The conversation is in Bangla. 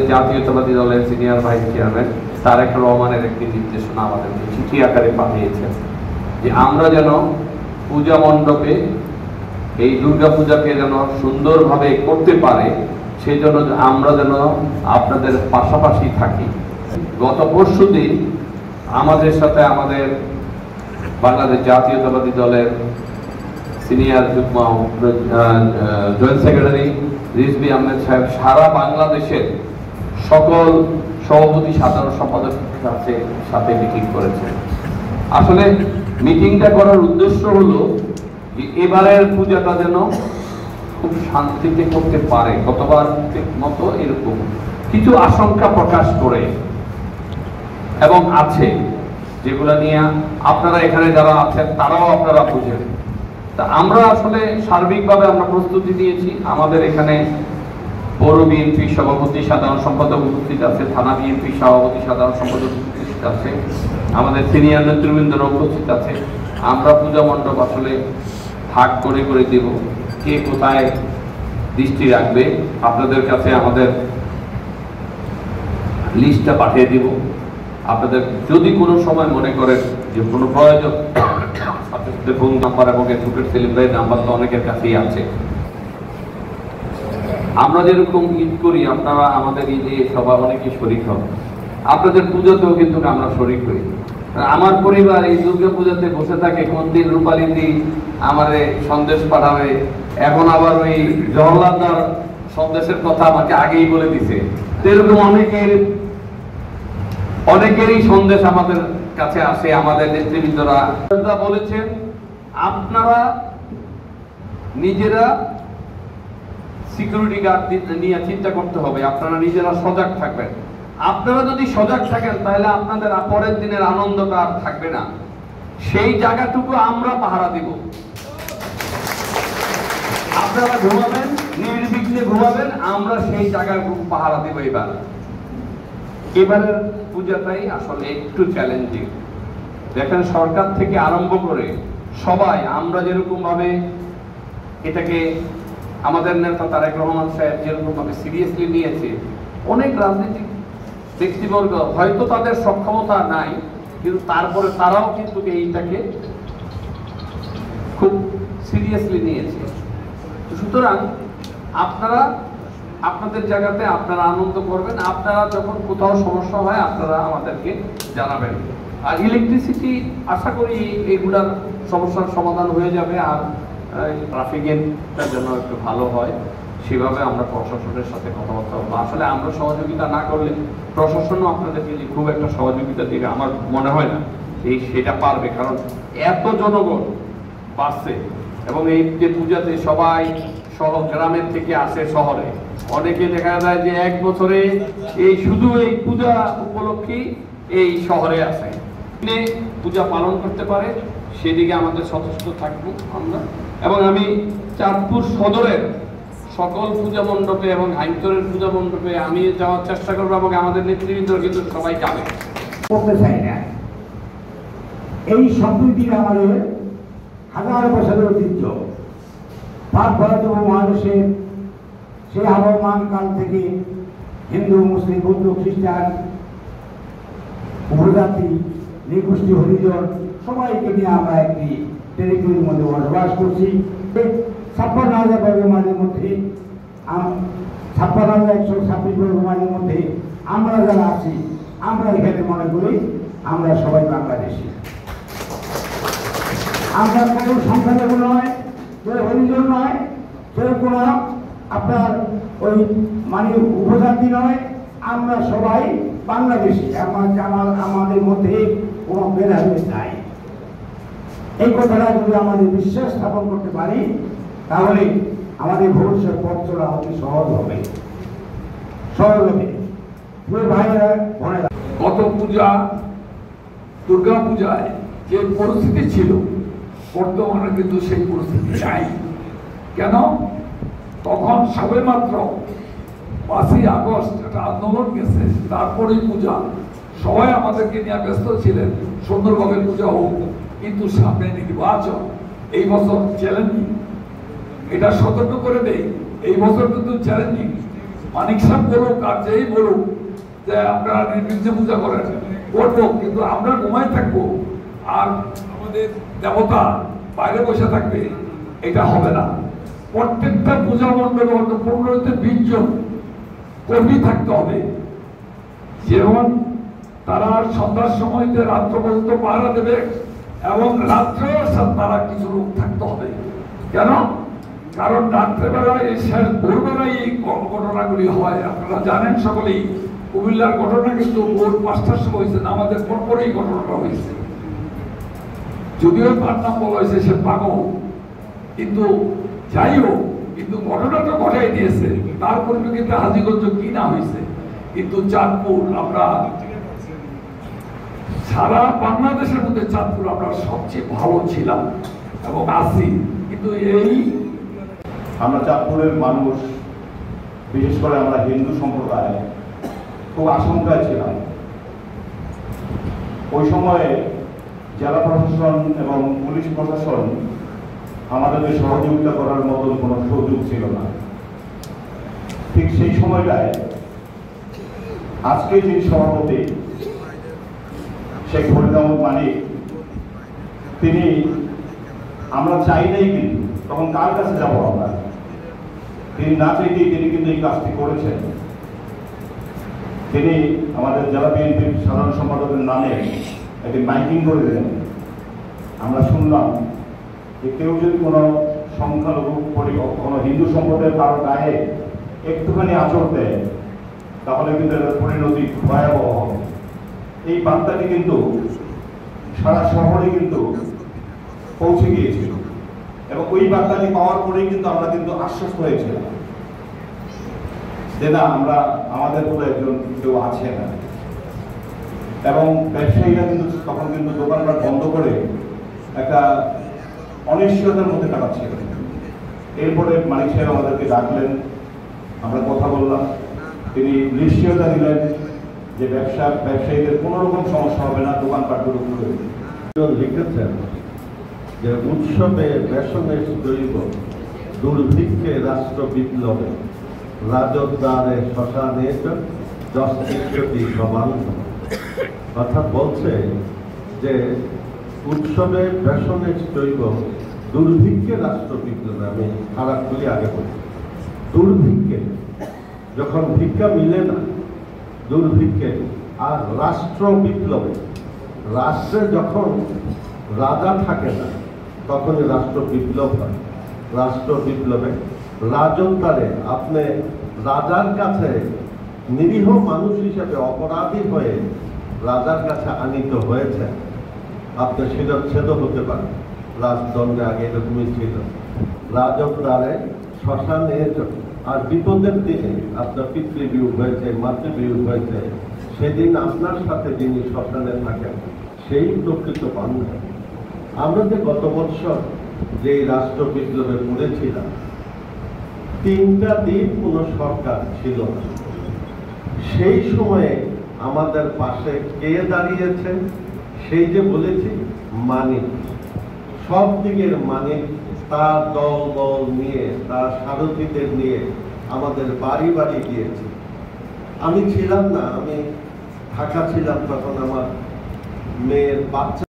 জাতীয়তাবাদী দলের সিনিয়র ভাইস চেয়ারম্যান তারেক রহমানের একটি নির্দেশনা আমাদেরকে চিঠি আকারে পাঠিয়েছেন যে আমরা যেন পূজা মণ্ডপে এই দুর্গা পূজাকে যেন সুন্দরভাবে করতে পারে সেই জন্য আমরা যেন আপনাদের পাশাপাশি থাকি। গত পরশুদিন আমাদের সাথে আমাদের বাংলাদেশ জাতীয়তাবাদী দলের সিনিয়র যুগ্ম জয়েন্ট সেক্রেটারি রিজভী আহমেদ সাহেব সারা বাংলাদেশের সকল সভাপতি সাধারণ সম্পাদকের সাথে মিটিং করেছেন। আসলে মিটিংটা করার উদ্দেশ্য হলো যে এবারের পূজাটা যেন খুব শান্তিতে করতে পারে, গতবার মতো এরকম কিছু আশঙ্কা প্রকাশ করে এবং আছে যেগুলো নিয়ে আপনারা এখানে যারা আছেন তারাও আপনারা বুঝেন। তা আমরা আসলে সার্বিকভাবে আমরা প্রস্তুতি নিয়েছি। আমাদের এখানে পৌর বিএনপি সভাপতি সাধারণ সম্পাদক উপস্থিত আছে, থানা বিএনপি সভাপতি সাধারণ সম্পাদক উপস্থিত আছে, আমাদের সিনিয়র নেতৃবৃন্দরা উপস্থিত আছে। আমরা পূজা মণ্ডপ আসলে ভাগ করে করে দেব, কে কোথায় দৃষ্টি রাখবে আপনাদের কাছে আমাদের লিস্টটা পাঠিয়ে দিব। আপনাদের যদি কোনো সময় মনে করেন যে কোনো প্রয়োজন, ফোন নাম্বার এবং অ্যাডভোকেট সেলিম ভাইয়ের নাম্বার তো অনেকের কাছেই আছে। আমরা যেরকম ঈদ করি আপনারা আমাদের ঈদে সবাই অনেকে শরিক হবে, আপনাদের পুজোতেও কিন্তু আমরা শরিক হই। আমার পরিবার এই দুর্গা পূজাতে বসে থাকে কোন দিন রূপালী দিন আমারে সন্দেশ পাঠাবে, এখন আবার ওই জওহরলালদার সন্দেশের কথা আমাকে আগেই বলে দিছে। এরকম অনেকেরই সন্দেশ আমাদের কাছে আসে। আমাদের নেতৃবৃন্দরা বলেছেন আপনারা নিজেরা সিকিউরিটি গার্ড নিয়ে চিন্তা করতে হবে, আপনারা নিজেরা সজাগ থাকবেন। আপনারা যদি সজাগ থাকেন তাহলে আপনাদের পরের দিনের আনন্দটা আর থাকবে না। সেই জায়গাটুকু আমরা পাহারা দিব। আপনারা ঘুমাবেন, নির্বিঘ্নে ঘুমাবেন, আমরা সেই জায়গাটুকু পাহারা দিব। এবারের পূজাটাই আসলে একটু চ্যালেঞ্জিং। দেখেন সরকার থেকে আরম্ভ করে সবাই আমরা যেরকম ভাবে এটাকে আমাদের নেতা তারেক রহমান সাহেব যেরকম ভাবে সিরিয়াসলি নিয়েছে, অনেক রাজনৈতিক ব্যক্তিবর্গ হয়তো তাদের সক্ষমতা নাই, কিন্তু তারপরে তারাও কিন্তু এইটাকে খুব সিরিয়াসলি নিয়েছে। সুতরাং আপনারা আপনাদের জায়গাতে আপনারা আনন্দ করবেন। আপনারা যখন কোথাও সমস্যা হয় আপনারা আমাদেরকে জানাবেন। আর ইলেকট্রিসিটি আশা করি এগুলার সমস্যার সমাধান হয়ে যাবে। আর ট্রাফিকের জন্য একটু ভালো হয়, সেভাবে আমরা প্রশাসনের সাথে কথাবার্তা বলবো। আসলে আমরা সহযোগিতা না করলে প্রশাসনও আপনাদেরকে খুব একটা সহযোগিতা দেবে আমার মনে হয় না সেটা পারবে, কারণ এত জনগণ বাড়ছে এবং এই যে পূজাতে সবাই গ্রামের থেকে আসে শহরে। অনেকে দেখা যায় যে এক বছরে এই শুধু এই পূজা উপলক্ষে এই শহরে আসে, পূজা পালন করতে পারে, সেদিকে আমাদের সচেষ্ট থাকবো আমরা। এবং আমি চাঁদপুর সদরের সকল পূজা মণ্ডপে এবং হাইমতরের পূজা মণ্ডপে আমি যাওয়ার চেষ্টা করবো এবং আমাদের নেতৃবৃন্দ কিন্তু সবাই যাবে। করতে চাই না, এই সম্প্রীতি আমাদের হাজার বছরের ঐতিহ্য। পাক ভারত মহাদেশের সেই আবহমান কাল থেকে হিন্দু, মুসলিম, বৌদ্ধ, খ্রিস্টান, উপজাতি, নৃগোষ্ঠী, হরিজন সবাইকে নিয়ে আমরা একটি টেরিটরির মধ্যে বসবাস করছি। 56,000 বর্গ মাইলের মধ্যে 56,126 বর্গ মাইলের মধ্যে আমরা যারা আছি আমরা এখানে মনে করি আমরা সবাই বাংলাদেশি। আমরা কোনো সংখ্যালঘু নয়, কেউ হরিজন নয়, কেউ কোনো আপনার ওই মানে উপজাতি নয়, আমরা সবাই বাংলাদেশি। আমাদের মধ্যে কোনো ভেদাভেদ নাই। এই কথাটা যদি আমাদের বিশ্বাস স্থাপন করতে পারি তাহলে আমাদের ভবিষ্যৎ পথ চলা অতি সহজ হবে। ভাইয়েরা বোনেরা, গত পূজা দুর্গা পূজায় যে পরিস্থিতি ছিল বর্তমানে কিন্তু সেই পরিস্থিতি নাই। কেন? তখন সবে মাত্র 5ই আগস্ট একটা আন্দোলন গেছে, তারপরেই পূজা, সবাই আমাদেরকে নিয়ে ব্যস্ত ছিলেন সুন্দরভাবে পূজা হোক। কিন্তু সামনে নির্বাচন, এই বছর চ্যালেঞ্জিং। এটা সতর্ক করে দেই, এই বছর কিন্তু চ্যালেঞ্জিং। মানিক সাহেব বলুক আর যেই বলুক যে আপনারা নির্বিঘ্নে পূজা করেন, করবো, কিন্তু আমরা ঘুমাই থাকবো আর আমাদের দেবতা বাইরে বসে থাকবে, এটা হবে না। প্রত্যেকটা পূজা মণ্ডপে অন্তত 15-20 জন কর্মী থাকতে হবে, যেমন তারা সন্ধ্যার সময়তে রাত্র পর্যন্ত পাহারা দেবে এবং রাত্রেও তারা কিছু লোক থাকতে হবে। কেন? কারণ রাত্রেবেলায় শেষ ভোরবেলায় এই ঘটনাগুলি হয়। আপনারা জানেন সকলেই, কুমিল্লার ঘটনা কিন্তু ভোর 5টার সময় হয়েছে, আমাদের পরপরই ঘটনাটা হয়েছে। যদিও তার নাম বলা হয়েছে সে পাগল, কিন্তু যাই হোক, কিন্তু ঘটনাটা ঘটাই দিয়েছে। তার পরিপ্রেক্ষিতে হাজীগঞ্জ কি না হয়েছে, কিন্তু চাঁদপুর, আমরা সারা বাংলাদেশের মধ্যে চাঁদপুর আমরা সবচেয়ে ভালো ছিলাম এবং আছি। কিন্তু এই আমরা চাঁদপুরের মানুষ, বিশেষ করে আমরা হিন্দু সম্প্রদায় খুব আশঙ্কায় ছিলাম। ওই সময়ে জেলা প্রশাসন এবং পুলিশ প্রশাসন আমাদেরকে সহযোগিতা করার মতন কোনো সুযোগ ছিল না। ঠিক সেই সময়টায় আজকে যিনি সভাপতি শেখ ফরিদ আহমদ মানিক, তিনি আমরা চাইলেই কিন্তু তখন কার কাছে যাবো আমরা, তিনি না চাইতেই তিনি কিন্তু এই কাজটি করেছেন। তিনি আমাদের জেলা বিএনপির সাধারণ সম্পাদকের নামে একটি মাইকিং করে দিলেন। আমরা শুনলাম যে কেউ যদি কোনো সংখ্যালঘু কোনো হিন্দু সম্প্রদায়ের কারো গায়ে একটুখানি আঁচড় দেয়, তাহলে কিন্তু এর পরিণতি ভয়াবহ হবে। এই বার্তাটি কিন্তু সারা শহরে কিন্তু পৌঁছে গিয়েছিল এবং ওই বার্তাটি পাওয়ার পরেই কিন্তু আমরা কিন্তু আশ্বস্ত হয়েছিলাম যে না, আমরা আমাদের মতো একজন কেউ আছে না। এবং ব্যবসায়ীরা কিন্তু তখন কিন্তু দোকানপাট বন্ধ করে একটা অনিশ্চয়তার মধ্যে কাটাচ্ছিল। এরপরে মানিক সাহেব আমাদেরকে ডাকলেন, আমরা কথা বললাম, তিনি নিশ্চয়তা দিলেন যে ব্যবসায়ীদের কোনো রকম সমস্যা হবে না, দোকানপাটগুলো খুলে লিখেছেন যে উৎসবে বেসনের দৈব, দুর্ভিক্ষে রাষ্ট্র বিপ্লবে, রাজদ্বারে শ্মশানে যষ্টি সমান। অর্থাৎ বলছে যে উৎসবে বেসনের দৈব, দুর্ভিক্ষে রাষ্ট্র বিপ্লবে। আমি খারাপগুলি আগে বলি। দুর্ভিক্ষে যখন ভিক্ষা মিলে না, দুর্ভিক্ষে, আর রাষ্ট্র বিপ্লবে, রাষ্ট্রে যখন রাজা থাকে না তখনই রাষ্ট্র বিপ্লব হয়। রাষ্ট্র বিপ্লবে রাজত্বারে আপনি রাজার কাছে নিরীহ মানুষ হিসেবে অপরাধী হয়ে রাজার কাছে আনিত হয়েছে, আপনি শিরচ্ছেদ হতে পারেন। রাজদণ্ডে আগে এরকমই ছিল। রাজত্বারে শ্মশানে, আর বিপদের দিনে আপনার পিতৃবিয়োগ হয়েছে, মাতৃবিয়োগ হয়েছে, সেদিন আপনার সাথে যিনি শ্মশানে থাকেন সেই প্রকৃত বান্ধব। আমরা যে গত বছর যে রাষ্ট্র বিপ্লবে পড়েছিলাম, 3টা দিন কোনো সরকার ছিল না। সেই সময়ে আমাদের পাশে কে দাঁড়িয়েছে? সেই যে বলেছি মানিক, সব দিকের মানিক, তার দল নিয়ে, তার সারথীদের নিয়ে আমাদের বাড়ি বাড়ি গিয়েছে। আমি ছিলাম না, আমি ঢাকা ছিলাম, তখন আমার মেয়ের বাচ্চা